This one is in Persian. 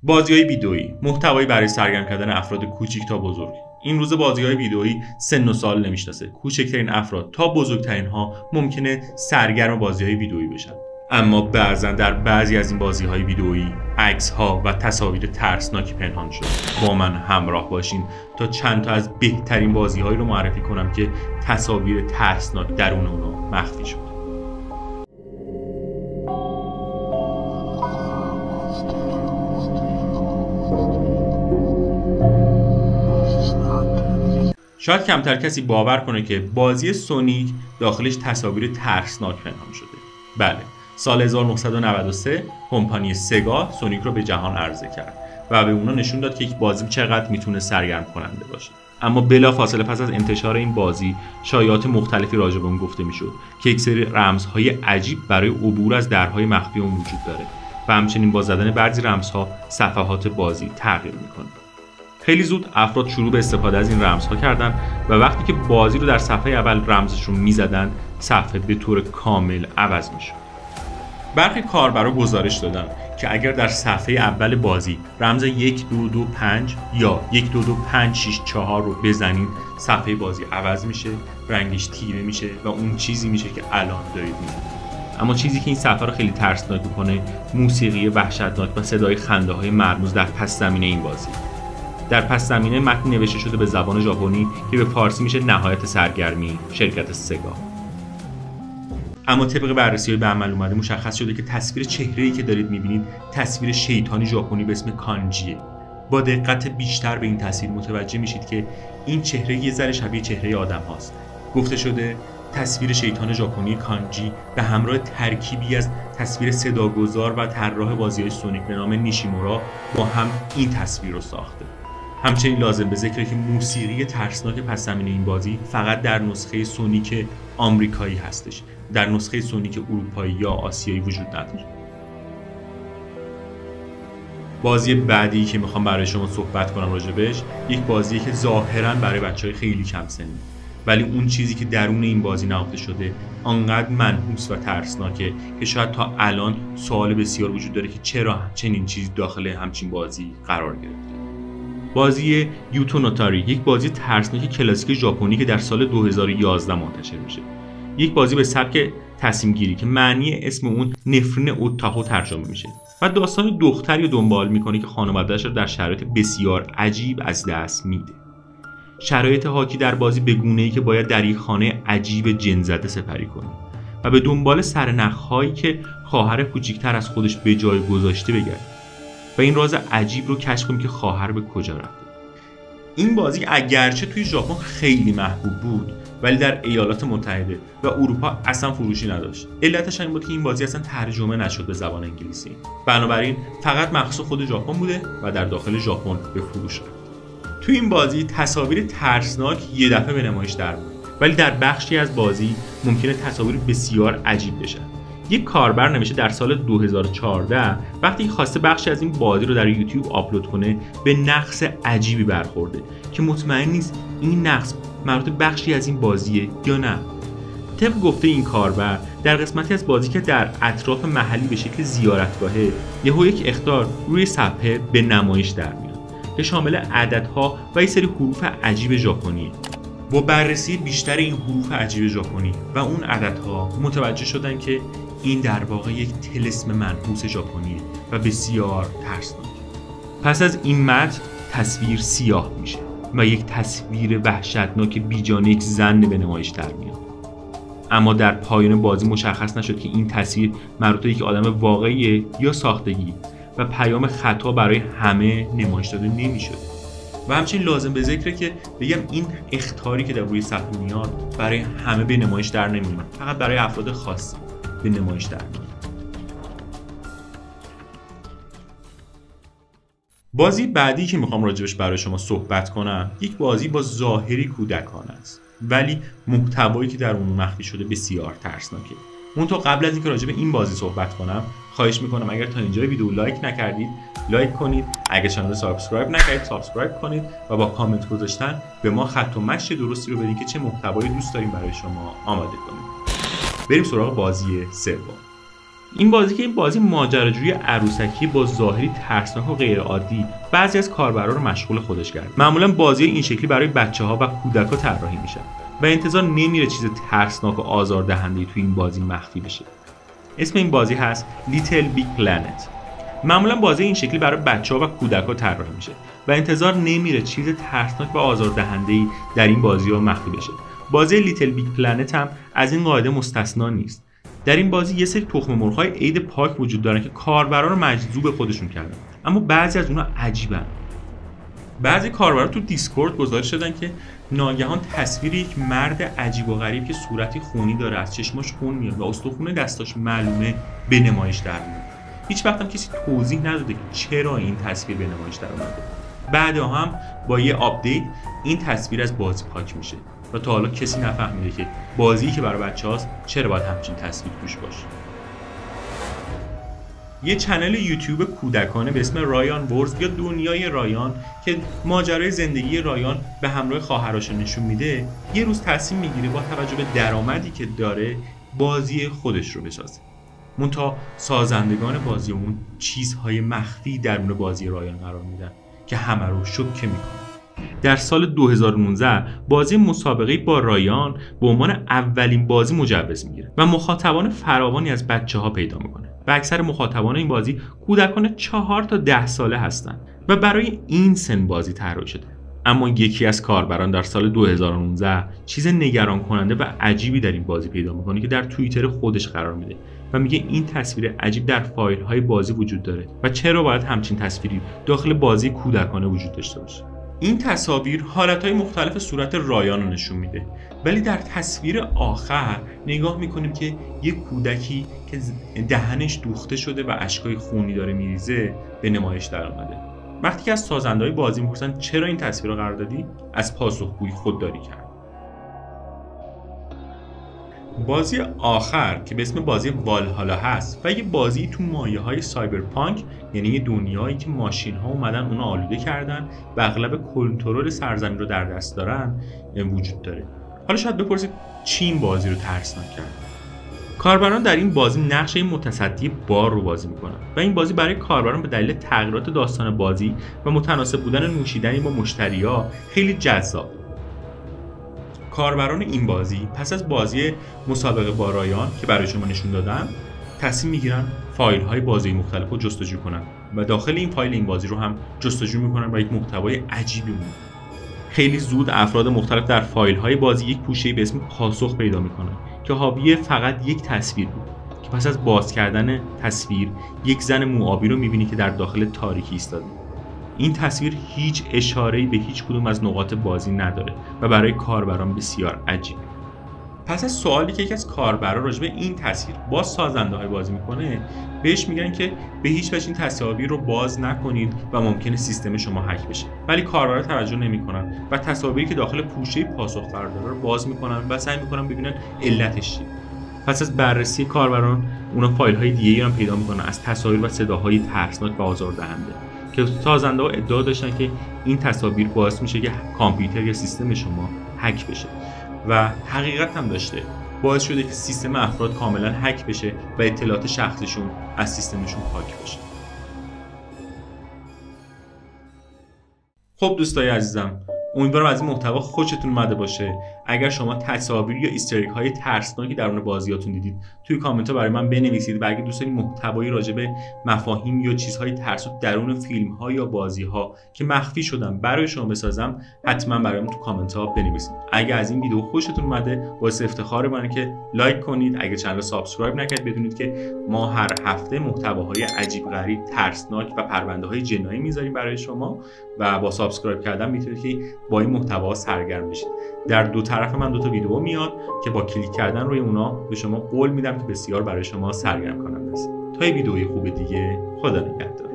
بازی‌های ویدئویی، محتوایی برای سرگرم کردن افراد کوچیک تا بزرگ. این روز بازی‌های ویدئویی سن و سال نمی‌شناسه. کوچکترین افراد تا بزرگترین ها ممکنه سرگرم بازی‌های ویدئویی بشن. اما بعضا در بعضی از این بازی‌های ویدئویی عکس‌ها و تصاویر ترسناکی پنهان شده. با من همراه باشین تا چند تا از بهترین بازی‌هایی رو معرفی کنم که تصاویر ترسناک درون اونها مخفی شده. شاید کمتر کسی باور کنه که بازی سونیک داخلش تصاویر ترسناک پنهان شده. بله، سال 1993 کمپانی سگا سونیک رو به جهان عرضه کرد و به اونا نشون داد که یک بازی چقدر میتونه سرگرم کننده باشه. اما بلافاصله پس از انتشار این بازی شایعات مختلفی راجع به اون گفته میشد که یک سری رمزهای عجیب برای عبور از درهای مخفی اون وجود داره و همچنین با زدن بعضی رمزها صفحات بازی تغییر میکنه. خیلی زود افراد شروع به استفاده از این رمزها کردن و وقتی که بازی رو در صفحه اول رمزش رو میزدن صفحه به طور کامل عوض میشد. برخی کاربرا گزارش دادن که اگر در صفحه اول بازی رمز 1225 یا 122564 رو بزنید صفحه بازی عوض میشه، رنگش تیره میشه و اون چیزی میشه که الان دارید میبینید. اما چیزی که این صفحه رو خیلی ترسناک میکنه موسیقی وحشتناک و صدای خنده های مرموز در پس زمینه این بازی. در پس زمینه متن نوشته شده به زبان ژاپنی که به فارسی میشه نهایت سرگرمی شرکت سگا. اما طبق بررسی‌های به عمل اومده مشخص شده که تصویر چهره‌ای که دارید می‌بینید تصویر شیطانی ژاپنی به اسم کانجیه. با دقت بیشتر به این تصویر متوجه میشید که این چهره یه ذره شبیه چهره آدم هاست. گفته شده تصویر شیطان ژاپنی کانجی به همراه ترکیبی از تصویر صداگذار و طراح بازی‌های سونیک به نام نیشیمورا با هم این تصویر رو ساخته. همچنین لازم به ذکره که موسیقی ترسناک پس زمینه این بازی فقط در نسخه سونیک آمریکایی هستش. در نسخه سونیک اروپایی یا آسیایی وجود نداره. بازی بعدی که میخوام برای شما صحبت کنم راجبش یک بازیه که ظاهراً برای بچهای خیلی کم سنی، ولی اون چیزی که درون این بازی نهفته شده آنقدر منحوس و ترسناکه که شاید تا الان سوال بسیار وجود داره که چرا چنین چیزی داخل همچین بازی قرار گرفته. بازی یوتو نوتاری، یک بازی ترسناک کلاسیک ژاپنی که در سال 2011 منتشر میشه. یک بازی به سبک تصمیم گیری که معنی اسم اون نفرین اوتاهو ترجمه میشه و داستان دختری رو دنبال میکنه که خانواده‌اش رو در شرایط بسیار عجیب از دست میده. شرایط حاکی در بازی به گونه‌ای که باید در یک خانه عجیب جن‌زده سپری کنه و به دنبال سرنخ‌هایی که خواهر کوچیک‌تر از خودش به جای گذاشته بگرده و این راز عجیب رو کشف کنیم که خواهر به کجا رفته. این بازی اگرچه توی ژاپن خیلی محبوب بود ولی در ایالات متحده و اروپا اصلا فروشی نداشت. علتش این بود که این بازی اصلا ترجمه نشد به زبان انگلیسی. بنابراین فقط مخصوص خود ژاپن بوده و در داخل ژاپن به فروش رفت. توی این بازی تصاویر ترسناک یه دفعه به نمایش در میاد ولی در بخشی از بازی ممکنه تصاویر بسیار عجیب بشه. یک کاربر نوشته در سال 2014 وقتی خواسته بخشی از این بازی رو در یوتیوب آپلود کنه به نقص عجیبی برخورده که مطمئن نیست این نقص مربوط بخشی از این بازیه یا نه. طبق گفته این کاربر در قسمتی از بازی که در اطراف محلی به شکل زیارتگاهه یهو یک اخطار روی صفحه به نمایش در میاد که شامل عددها و یک سری حروف عجیب ژاپنیه. با بررسی بیشتر این حروف عجیب ژاپنی و اون عددها متوجه شدن که این در واقع یک طلسم منحوس ژاپنیه و بسیار ترسناک. پس از این متن تصویر سیاه میشه و یک تصویر وحشتناک بیجانه یک زن به نمایش در میاد. اما در پایان بازی مشخص نشد که این تصویر مربوط به یک آدم واقعیه یا ساختگی و پیام خطا برای همه نمایش داده نمیشد. و همچنین لازم به ذکره که بگم این اخطاری که در روی صفحه میاد برای همه به نمایش در نمیاد، فقط برای افراد خاص به نمایش در میاد. بازی بعدی که میخوام راجبش برای شما صحبت کنم یک بازی با ظاهری کودکانه است ولی محتوایی که در اون مخفی شده بسیار ترسناکه. منتها قبل از اینکه راجب این بازی صحبت کنم خواهش میکنم اگر تا اینجای ویدیو لایک نکردید لایک کنید، اگر کانال رو سابسکرایب نکردید سابسکرایب کنید و با کامنت گذاشتن به ما خط و مشی درستی رو بدید که چه محتوایی دوست داریم برای شما آماده کنیم. بریم سراغ بازی سوم. این بازی که این بازی ماجراجویی عروسکی با ظاهری ترسناک و غیر عادی بعضی از کاربرا رو مشغول خودش کرد. معمولا بازی این شکلی برای بچه‌ها و کودک‌ها طراحی میشه و انتظار نمیره چیز ترسناک و آزاردهنده‌ای توی این بازی مخفی بشه. اسم این بازی هست Little Big Planet. معمولا بازی این شکلی برای بچه‌ها و کودک‌ها طراحی میشه و انتظار نمیره چیز ترسناک و آزاردهنده‌ای در این بازی‌ها مخفی بشه. بازی لیتل بیگ پلنت هم از این قاعده مستثنا نیست. در این بازی یه سری تخم مرغ‌های عید پاک وجود دارن که کاربرا رو مجذوب خودشون کردن، اما بعضی از اونها عجیبن. بعضی کاربرا تو دیسکورد گزارش دادن که ناگهان تصویر یک مرد عجیب و غریب که صورتی خونی داره، از چشماش خون میاد و استخوان دستاش معلومه به نمایش در میاد. هیچ وقت هم کسی توضیح نداده که چرا این تصویر به نمایش در اومده. بعدا هم با یه آپدیت این تصویر از بازی پاک میشه و تا حالا کسی نفهمیده که بازی که برای بچه‌هاست چرا باید همچین تصویر توش باشه. یه چنل یوتیوب کودکانه به اسم رایان ورز یا دنیای رایان که ماجرای زندگی رایان به همراه خواهراشو نشون میده، یه روز تصمیم میگیره با توجه به درآمدی که داره بازی خودش رو بسازه. منتها سازندگان بازی اون چیزهای مخفی درون بازی رایان قرار میدن که همه رو شوکه میکنه. در سال 2019 بازی مسابقه با رایان به عنوان اولین بازی مجوز میگیره و مخاطبان فراوانی از بچه‌ها پیدا میکنه و اکثر مخاطبان این بازی کودکان 4 تا 10 ساله هستند و برای این سن بازی طراحی شده. اما یکی از کاربران در سال 2019 چیز نگران کننده و عجیبی در این بازی پیدا میکنه که در توییتر خودش قرار میده و میگه این تصویر عجیب در فایل های بازی وجود داره و چرا باید همچین تصویری داخل بازی کودکانه وجود داشته باشه. این تصاویر حالتهای مختلف صورت رایان رو نشون میده، ولی در تصویر آخر نگاه میکنیم که یک کودکی که دهنش دوخته شده و اشکای خونی داره میریزه به نمایش در اومده. وقتی که از سازنده‌های بازی میپرسن چرا این تصویر رو قرار دادی، از پاسخگویی خودداری کرد. بازی آخر که به اسم بازی والهالا هست و یه بازی تو مایه‌های سایبرپانک، یعنی یه دنیایی که ماشین‌ها اومدن اونو آلوده کردن و اغلب کنترل سرزمین رو در دست دارن وجود داره. حالا شاید بپرسید چی این بازی رو ترسناک کرد؟ کاربران در این بازی نقش متصدی بار رو بازی میکنن و این بازی برای کاربران به دلیل تغییرات داستان بازی و متناسب بودن نوشیدنی با مشتری‌ها خیلی جذاب. کاربران این بازی پس از بازی مسابقه با رایان که برای شما نشون دادم تصمیم میگیرن فایل های بازی مختلف رو جستجو کنن و داخل این فایل این بازی رو هم جستجو میکنن و یک محتوای عجیبی میده. خیلی زود افراد مختلف در فایل های بازی یک پوشه‌ای به اسم پاسخ پیدا میکنن که حاوی فقط یک تصویر بود که پس از باز کردن تصویر یک زن موآبی رو میبینی که در داخل تاریکی ایستاده. این تصویر هیچ اشاره‌ای به هیچ کدوم از نقاط بازی نداره و برای کاربران بسیار عجیبه. پس از سوالی که یکی از کاربران راجع به این تصویر با سازنده‌های بازی میکنه، بهش میگن که به هیچ وجه این تصاویر رو باز نکنید و ممکنه سیستم شما هک بشه. ولی کاربرا توجه نمیکنن و تصاویری که داخل پوشه پاسخ قرار داره رو باز میکنن و سعی میکنن ببینن علتش چیه. پس از بررسی کاربران، اونا فایل‌های دیگه‌ای هم پیدا میکنن از تصاویر و صداهای ترسناک و آزاردهنده که سازنده‌ها ادعا داشتن که این تصاویر باعث میشه که کامپیوتر یا سیستم شما هک بشه و حقیقت هم داشته، باعث شده که سیستم افراد کاملا هک بشه و اطلاعات شخصیشون از سیستمشون پاک بشه. خب دوستای عزیزم، امیدوارم از این محتوا خوشتون اومده باشه. اگر شما تصاویر یا ایستر اگ‌های ترسناکی درون بازیاتون دیدید، توی کامنت‌ها برای من بنویسید و اگه دوست دارید محتوایی راجع به مفاهیم یا چیزهای ترسناک درون فیلم‌ها یا بازی‌ها که مخفی شدن برای شما بسازم، حتما برام تو کامنت‌ها بنویسید. اگه از این ویدیو خوشتون اومده، باعث افتخار منه که لایک کنید. اگه چنل رو سابسکرایب نکردید، بدونید که ما هر هفته محتواهای عجیب غریب، ترسناک و پرونده‌های جنایی می‌ذاریم برای شما و با سابسکرایب کردن میتونید که با این محتوا سرگرم بشید. در دو طرف من 2 تا ویدیو میاد که با کلیک کردن روی اونا به شما قول میدم که بسیار برای شما سرگرم کننده است. تا یه ویدیوی خوب دیگه، خدا نگهدار.